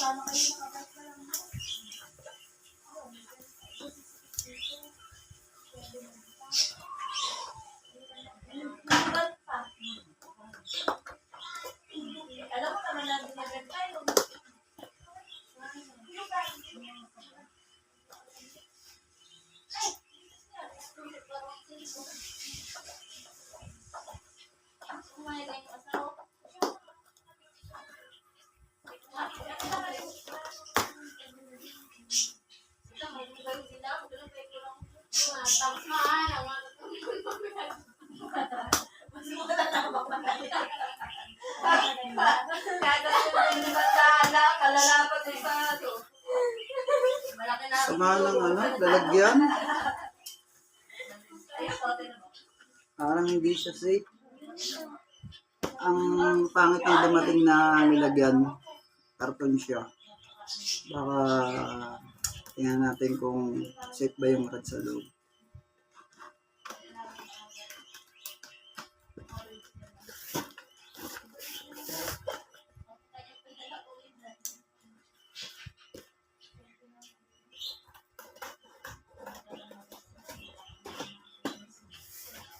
Alam mo naman na dinagdag tayo. Sama ng lalagyan. Parang hindi siya safe. Ang pangit yung dumating na nilagyan. Karton siya. Baka tingnan natin kung safe ba yung rad sa loob.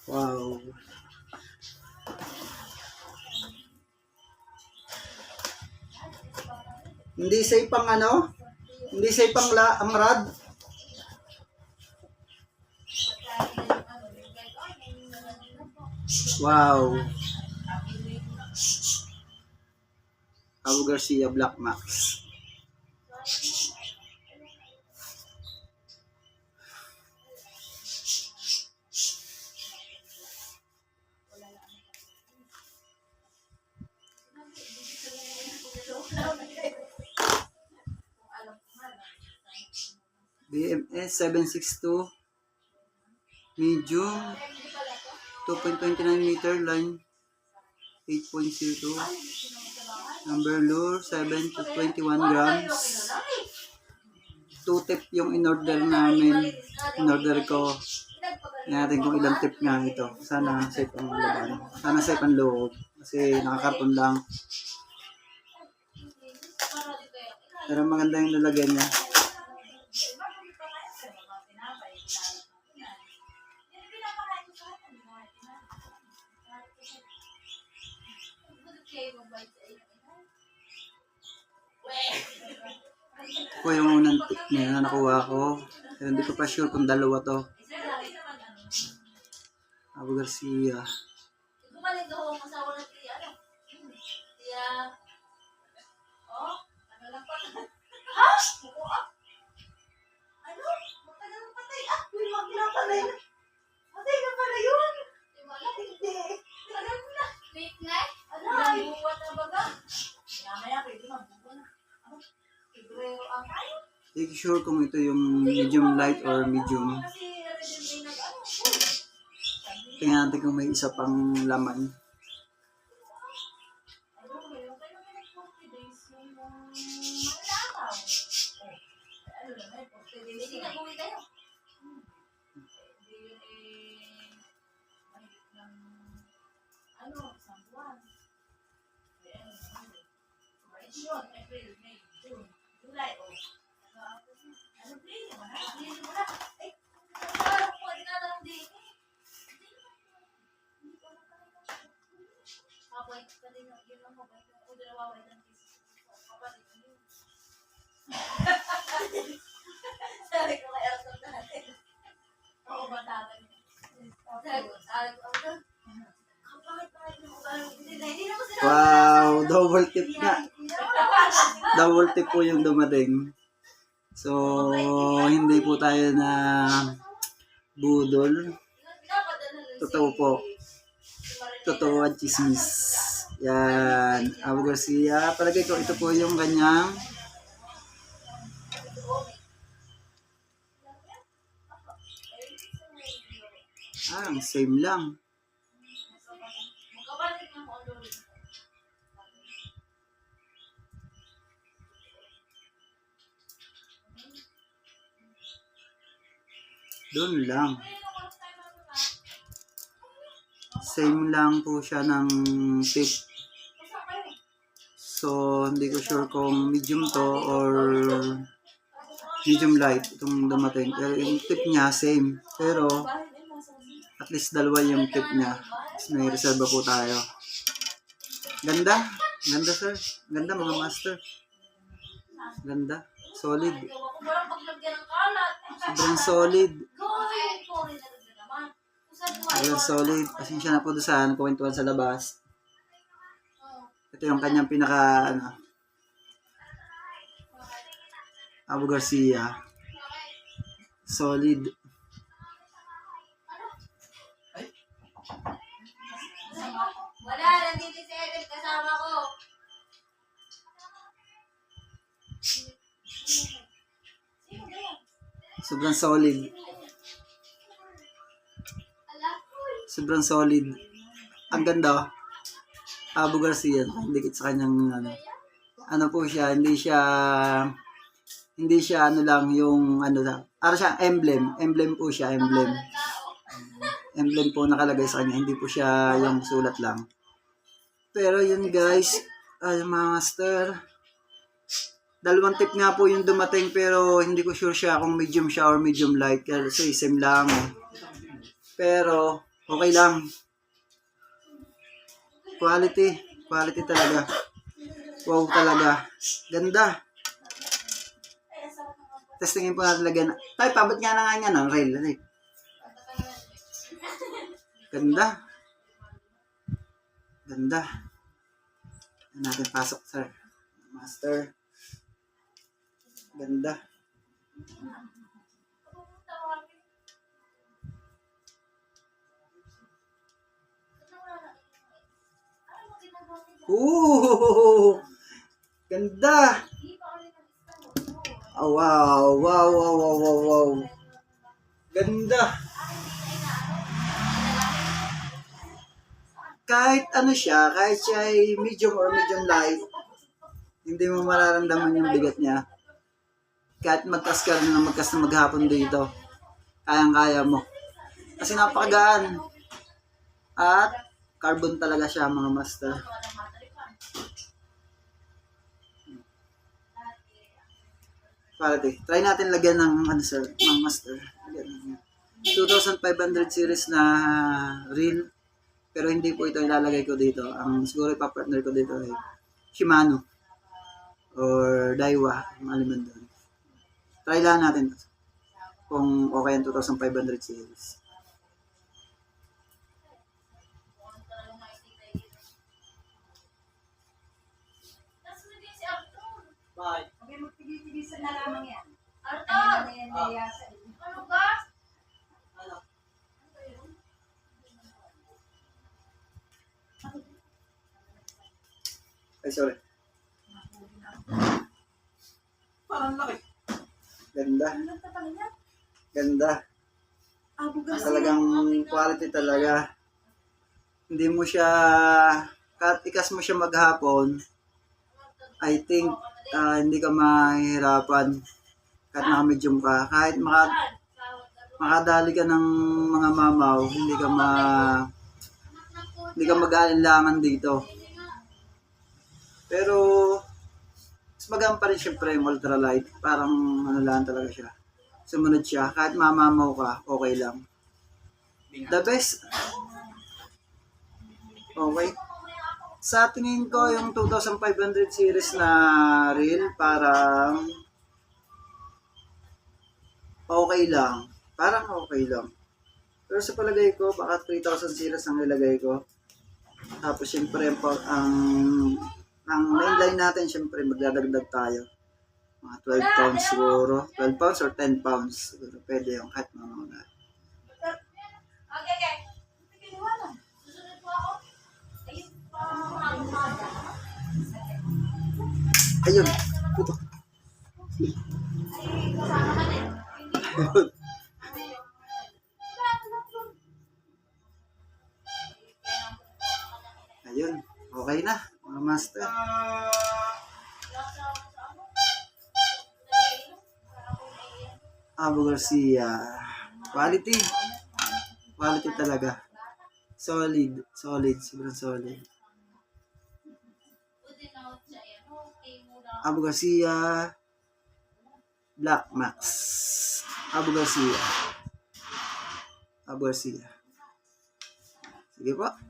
Wow. Hindi safe pang hindi safe pang ang rad. Wow. Abu Garcia Black Max. BMS 762 medium 2.29 meter line 8.02 number lure 7 to 21 grams 2 tip yung in-order namin, in-order ko. Tingnan natin kung ilang tip nga ito. Sana safe ang laban, sana safe ang loob kasi nakakarton lang, pero maganda yung lalagyan niya. Ito yung unang tip na nakuha ko. Pero hindi ko pa sure kung dalawa to. Abu Garcia. Make sure kung ito yung medium light or medium. Tingnan natin kung may isa pang laman. Wow, double tip nga. Double tip po yung dumating. So, hindi po tayo na budol. Totoo po. Totoo at chismis. Yan. Abu Garcia. Palagay ko ito po yung kanyang same lang. Doon lang. Same lang po siya ng tip. So, hindi ko sure kung medium to or medium light itong dumating. Pero yung tip niya, same. Pero, at least dalawa yung tip niya. Tapos may reserva po tayo. Ganda. Ganda, sir. Ganda, mga master. Ganda. Solid. Ako parang paglagyan ng kalat. Sobrang solid. Sorry na rin naman. Sobrang solid. Pasensya na po doon sa kwentuhan sa labas. Ito yung kanyang pinaka, Abu Garcia. Solid. Wala, nandito si Edel kasama ko. Sobrang solid. Sobrang solid. Ang ganda. Abu Garcia. Dikit sa kanyang ano po siya, hindi siya ano lang yung ano lang. Para siya emblem. Emblem po siya, emblem. Emblem po nakalagay sa kanya. Hindi po siya yung sulat lang. Pero yun guys, ay master. Dalawang tip nga po yung dumating pero hindi ko sure siya kung medium siya or medium light. Kasi same lang. Pero okay lang. Quality. Quality talaga. Wow talaga. Ganda. Testingin po natin lagyan. Tay, pabot nga na nga niya ng rail. Ganda. Ganda. Yan natin pasok, sir. Master. Ganda. Ooh! Ganda! Oh, wow! Wow, wow, wow, wow, wow. Ganda! Kahit ano siya, kahit siya ay medium or medium light, hindi mo mararamdaman yung bigat niya. Kahit magkas ka rin na magkas na maghapon dito, kayang-kaya mo. Kasi napakagaan. At carbon talaga siya, mga master. Quality. Try natin lagyan ng ano sir, mga master. 2500 series na reel. Pero hindi po ito ilalagay ko dito. Ang siguro ipapartner ko dito ay Shimano or Daiwa, maliman doon. Try lang natin kung okay ang 2500 series. Bye. Magpigil-tigil na lamang yan. Arthur! Ano ba? Ay, sorry. Parang laki. Ganda. Ganda. Abu Garcia. Talagang quality talaga. Hindi mo siya, kahit ikas mo siya maghapon, I think hindi ka mahihirapan kahit naka-medium ka. Kahit makadali ka ng mga mamaw, hindi ka mag-aalinlangan dito. Pero mas maganda pa rin syempre yung ultralight. Parang ano lang talaga siya. Sumunod siya. Kahit mamamaw ka, okay lang. The best. Okay. Sa tingin ko, yung 2500 series na reel, parang okay lang. Parang okay lang. Pero sa palagay ko, baka 3000 series ang ilagay ko. Tapos, syempre, ang mainline natin, syempre, magdadagdag tayo. Mga 12 pounds siguro. 12 pounds or 10 pounds. Siguro, pwede yung kahit mga. Okay. Susunod po ako. Ayun, umaga. Ayun. Puto. Ay, kasama ka din. Hindi. Ayun. Okay na, mga master. Abu Garcia. Quality. Quality talaga. Solid. Solid. Sobrang solid. Buti na ako siya. Abu Garcia, Black Max. Abu Garcia. Sige po.